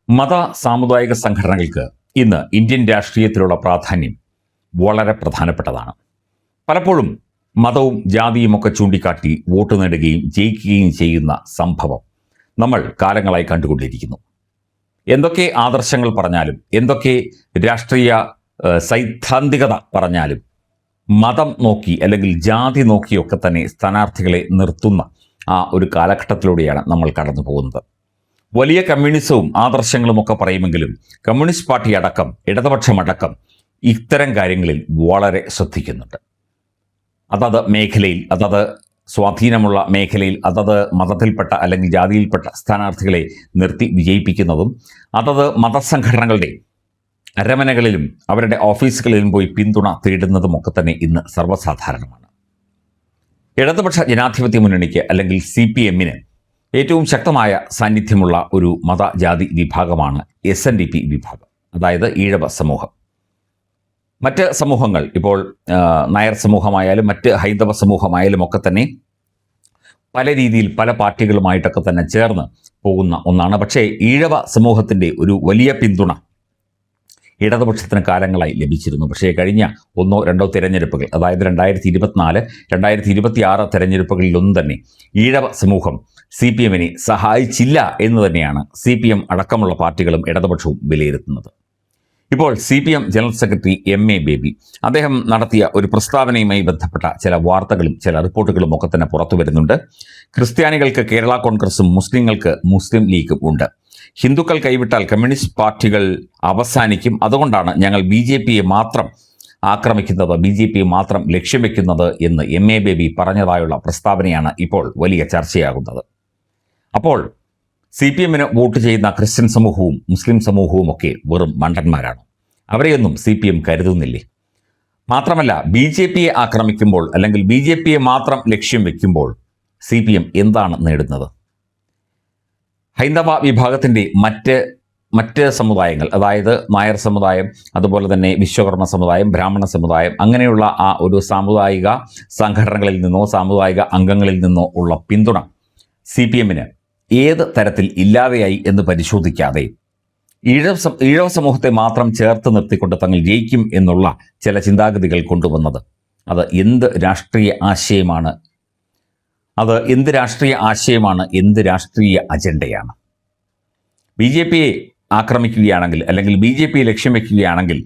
മത സാമുദായിക സംഘടനകൾക്ക് ഇന്ന് ഇന്ത്യൻ രാഷ്ട്രീയത്തിലുള്ള പ്രാധാന്യം വളരെ പ്രധാനപ്പെട്ടതാണ്. പലപ്പോഴും മതവും ജാതിയും ഒക്കെ ചൂണ്ടിക്കാട്ടി വോട്ട് നേടുകയും ജയിക്കുകയും ചെയ്യുന്ന സംഭവം നമ്മൾ കാലങ്ങളായി കണ്ടുകൊണ്ടിരിക്കുന്നു. എന്തൊക്കെ ആദർശങ്ങൾ പറഞ്ഞാലും എന്തൊക്കെ രാഷ്ട്രീയ സൈദ്ധാന്തികത പറഞ്ഞാലും മതം നോക്കി അല്ലെങ്കിൽ ജാതി നോക്കിയൊക്കെ തന്നെ സ്ഥാനാർത്ഥികളെ നിർത്തുന്ന ആ ഒരു കാലഘട്ടത്തിലൂടെയാണ് നമ്മൾ കടന്നു പോകുന്നത്. വലിയ കമ്മ്യൂണിസവും ആദർശങ്ങളും ഒക്കെ പറയുമെങ്കിലും കമ്മ്യൂണിസ്റ്റ് പാർട്ടി അടക്കം ഇടതുപക്ഷമടക്കം ഇത്തരം കാര്യങ്ങളിൽ വളരെ ശ്രദ്ധിക്കുന്നുണ്ട്. അതത് മേഖലയിൽ അതത് സ്വാധീനമുള്ള മേഖലയിൽ അതത് മതത്തിൽപ്പെട്ട അല്ലെങ്കിൽ ജാതിയിൽപ്പെട്ട സ്ഥാനാർത്ഥികളെ നിർത്തി വിജയിപ്പിക്കുന്നതും അതത് മതസംഘടനകളുടെ അരമനകളിലും അവരുടെ ഓഫീസുകളിലും പോയി പിന്തുണ തേടുന്നതുമൊക്കെ തന്നെ ഇന്ന് സർവ്വസാധാരണമാണ്. ഇടതുപക്ഷ ജനാധിപത്യ മുന്നണിക്ക് അല്ലെങ്കിൽ CPM-ന് ഏറ്റവും ശക്തമായ സാന്നിധ്യമുള്ള ഒരു മതജാതി വിഭാഗമാണ് SNDP വിഭാഗം, അതായത് ഈഴവ സമൂഹം. മറ്റ് സമൂഹങ്ങൾ ഇപ്പോൾ നായർ സമൂഹമായാലും മറ്റ് ഹൈന്ദവ സമൂഹമായാലും ഒക്കെ തന്നെ പല രീതിയിൽ പല പാർട്ടികളുമായിട്ടൊക്കെ തന്നെ ചേർന്ന് പോകുന്ന ഒന്നാണ്. പക്ഷേ ഈഴവ സമൂഹത്തിൻ്റെ ഒരു വലിയ പിന്തുണ ഇടതുപക്ഷത്തിന് കാലങ്ങളായി ലഭിച്ചിരുന്നു. പക്ഷേ കഴിഞ്ഞ 1-2 തിരഞ്ഞെടുപ്പുകൾ, അതായത് 2024, 2026 തിരഞ്ഞെടുപ്പുകളിലൊന്നും തന്നെ ഈഴവ സമൂഹം CPM-നെ സഹായിച്ചില്ല എന്ന് തന്നെയാണ് CPM അടക്കമുള്ള പാർട്ടികളും ഇടതുപക്ഷവും വിലയിരുത്തുന്നത്. ഇപ്പോൾ CPM general secretary MA baby അദ്ദേഹം നടത്തിയ ഒരു പ്രസ്താവനയുമായി ബന്ധപ്പെട്ട ചില വാർത്തകളും ചില റിപ്പോർട്ടുകളും ഒക്കെ തന്നെ പുറത്തു വരുന്നുണ്ട്. ക്രിസ്ത്യാനികൾക്ക് കേരള കോൺഗ്രസും മുസ്ലിങ്ങൾക്ക് മുസ്ലിം ലീഗും ഉണ്ട്. ഹിന്ദുക്കൾ കൈവിട്ടാൽ കമ്മ്യൂണിസ്റ്റ് പാർട്ടികൾ അവസാനിക്കും. അതുകൊണ്ടാണ് ഞങ്ങൾ BJP-യെ മാത്രം ആക്രമിക്കുന്നത്, BJP-യെ മാത്രം ലക്ഷ്യം വെക്കുന്നത് എന്ന് MA ബേബി പറഞ്ഞതായുള്ള പ്രസ്താവനയാണ് ഇപ്പോൾ വലിയ ചർച്ചയാകുന്നത്. അപ്പോൾ CPM-ന് വോട്ട് ചെയ്യുന്ന ക്രിസ്ത്യൻ സമൂഹവും മുസ്ലിം സമൂഹവും ഒക്കെ വെറും മണ്ടന്മാരാണ്. അവരെയൊന്നും CPM കരുതുന്നില്ലേ? മാത്രമല്ല BJP-യെ ആക്രമിക്കുമ്പോൾ അല്ലെങ്കിൽ BJP-യെ മാത്രം ലക്ഷ്യം വെക്കുമ്പോൾ CPM എന്താണ് നേടുന്നത്? ഹൈന്ദവ വിഭാഗത്തിൻ്റെ മറ്റ് സമുദായങ്ങൾ, അതായത് നായർ സമുദായം, അതുപോലെ തന്നെ വിശ്വകർമ്മ സമുദായം, ബ്രാഹ്മണ സമുദായം, അങ്ങനെയുള്ള ആ ഒരു സാമുദായിക സംഘടനകളിൽ നിന്നോ സാമുദായിക അംഗങ്ങളിൽ നിന്നോ ഉള്ള പിന്തുണ CPM-ന് ഏത് തരത്തിൽ ഇല്ലാതെയായി എന്ന് പരിശോധിക്കാതെ ഈഴവ സമൂഹത്തെ മാത്രം ചേർത്ത് നിർത്തിക്കൊണ്ട് തങ്ങൾ ജയിക്കും എന്നുള്ള ചില ചിന്താഗതികൾ കൊണ്ടുവന്നത് അത് എന്ത് രാഷ്ട്രീയ ആശയമാണ്? എന്ത് രാഷ്ട്രീയ അജണ്ടയാണ്? BJP-യെ ആക്രമിക്കുകയാണെങ്കിൽ അല്ലെങ്കിൽ BJP-യെ ലക്ഷ്യം വയ്ക്കുകയാണെങ്കിൽ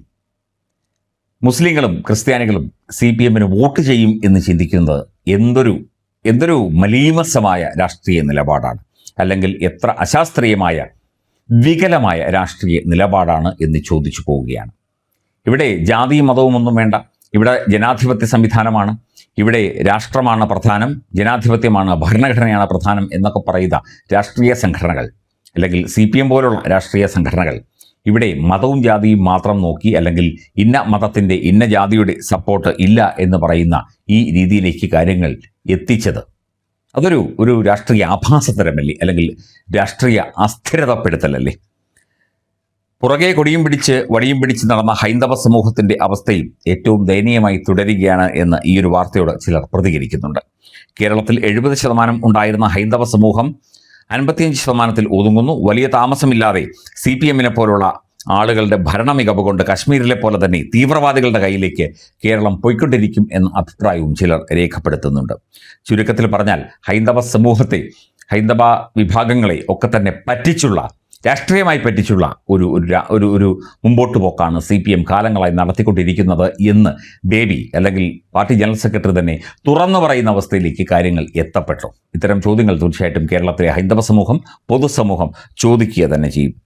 മുസ്ലിങ്ങളും ക്രിസ്ത്യാനികളും CPM-ന് വോട്ട് ചെയ്യും എന്ന് ചിന്തിക്കുന്നത് എന്തൊരു മലീമസമായ രാഷ്ട്രീയ നിലപാടാണ്, അല്ലെങ്കിൽ എത്ര അശാസ്ത്രീയമായ വികലമായ രാഷ്ട്രീയ നിലപാടാണ് എന്ന് ചോദിച്ചു പോവുകയാണ്. ഇവിടെ ജാതിയും മതവും ഒന്നും വേണ്ട. ഇവിടെ ജനാധിപത്യ സംവിധാനമാണ്, ഇവിടെ രാഷ്ട്രമാണ് പ്രധാനം, ജനാധിപത്യമാണ്, ഭരണഘടനയാണ് പ്രധാനം എന്നൊക്കെ പറയുന്ന രാഷ്ട്രീയ സംഘടനകൾ അല്ലെങ്കിൽ CPM പോലുള്ള രാഷ്ട്രീയ സംഘടനകൾ ഇവിടെ മതവും ജാതിയും മാത്രം നോക്കി അല്ലെങ്കിൽ ഇന്ന മതത്തിൻ്റെ ഇന്ന ജാതിയുടെ സപ്പോർട്ട് ഇല്ല എന്ന് പറയുന്ന ഈ രീതിയിലേക്ക് കാര്യങ്ങൾ എത്തിച്ചത് ഒരു രാഷ്ട്രീയ ആഭാസതരമല്ലേ, അല്ലെങ്കിൽ രാഷ്ട്രീയ അസ്ഥിരതപ്പെടുത്തലല്ലേ? പുറകെ കൊടിയും പിടിച്ച് വടിയും പിടിച്ച് നടന്ന ഹൈന്ദവ സമൂഹത്തിൻ്റെ അവസ്ഥയും ഏറ്റവും ദയനീയമായി തുടരുകയാണ് എന്ന് ഈ ഒരു വാർത്തയോട് ചിലർ പ്രതികരിക്കുന്നുണ്ട്. കേരളത്തിൽ 70% ഉണ്ടായിരുന്ന ഹൈന്ദവ സമൂഹം 55% ഒതുങ്ങുന്നു. വലിയ താമസമില്ലാതെ CPM-നെ പോലുള്ള ആളുകളുടെ ഭരണമികവ് കൊണ്ട് കശ്മീരിലെ പോലെ തന്നെ തീവ്രവാദികളുടെ കയ്യിലേക്ക് കേരളം പോയിക്കൊണ്ടിരിക്കും എന്ന അഭിപ്രായവും ചിലർ രേഖപ്പെടുത്തുന്നുണ്ട്. ചുരുക്കത്തിൽ പറഞ്ഞാൽ ഹൈന്ദവ വിഭാഗങ്ങളെ ഒക്കെ തന്നെ രാഷ്ട്രീയമായി പറ്റിച്ചുള്ള ഒരു മുമ്പോട്ട് പോക്കാണ് CPM കാലങ്ങളായി നടത്തിക്കൊണ്ടിരിക്കുന്നത് എന്ന് ബേബി അല്ലെങ്കിൽ പാർട്ടി ജനറൽ സെക്രട്ടറി തന്നെ തുറന്നു പറയുന്ന അവസ്ഥയിലേക്ക് കാര്യങ്ങൾ എത്തപ്പെട്ടു. ഇത്തരം ചോദ്യങ്ങൾ തീർച്ചയായിട്ടും കേരളത്തിലെ ഹൈന്ദവ സമൂഹം, പൊതുസമൂഹം ചോദിക്കുക തന്നെ ചെയ്യും.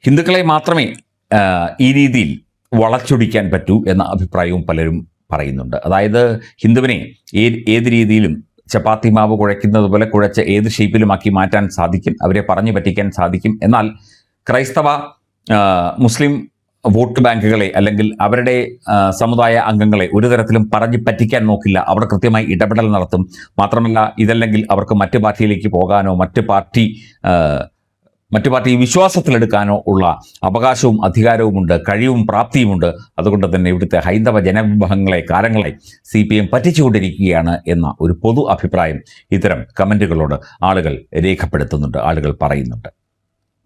ഹിന്ദുക്കളെ മാത്രമേ ഈ രീതിയിൽ വളച്ചൊടിക്കാൻ പറ്റൂ എന്ന അഭിപ്രായവും പലരും പറയുന്നുണ്ട്. അതായത് ഹിന്ദുവിനെ ഏത് രീതിയിലും ചപ്പാത്തി മാവ് കുഴയ്ക്കുന്നത് പോലെ കുഴച്ച് ഏത് ഷേപ്പിലുമാക്കി മാറ്റാൻ സാധിക്കും, അവരെ പറഞ്ഞു പറ്റിക്കാൻ സാധിക്കും. എന്നാൽ ക്രൈസ്തവ മുസ്ലിം വോട്ട് ബാങ്കുകളെ അല്ലെങ്കിൽ അവരുടെ സമുദായ അംഗങ്ങളെ ഒരു തരത്തിലും പറഞ്ഞു പറ്റിക്കാൻ നോക്കില്ല. അവർ കൃത്യമായി ഇടപെടൽ നടത്തും. മാത്രമല്ല ഇതല്ലെങ്കിൽ അവർക്ക് മറ്റു പാർട്ടിയിലേക്ക് പോകാനോ മറ്റു പാർട്ടി വിശ്വാസത്തിലെടുക്കാനോ ഉള്ള അവകാശവും അധികാരവുമുണ്ട്, കഴിവും പ്രാപ്തിയുമുണ്ട്. അതുകൊണ്ട് തന്നെ ഇവിടുത്തെ ഹൈന്ദവ ജനവിഭാഗങ്ങളെ കാലങ്ങളായി CPM പറ്റിച്ചുകൊണ്ടിരിക്കുകയാണ് എന്ന ഒരു പൊതു അഭിപ്രായം ഇത്തരം കമൻറ്റുകളോട് ആളുകൾ രേഖപ്പെടുത്തുന്നുണ്ട്, ആളുകൾ പറയുന്നുണ്ട്.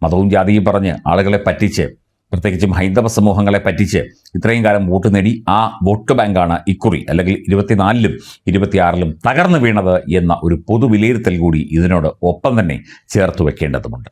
മതവും ജാതിയും പറഞ്ഞ് ആളുകളെ പറ്റിച്ച്, പ്രത്യേകിച്ചും ഹൈന്ദവ സമൂഹങ്ങളെ പറ്റിച്ച് ഇത്രയും കാലം വോട്ട് നേടി ആ വോട്ട് ബാങ്കാണ് ഇക്കുറി അല്ലെങ്കിൽ 24-ലും 26-ലും തകർന്നു വീണത് എന്ന ഒരു പൊതു വിലയിരുത്തൽ കൂടി ഇതിനോട് ഒപ്പം തന്നെ ചേർത്ത് വെക്കേണ്ടതുണ്ട്.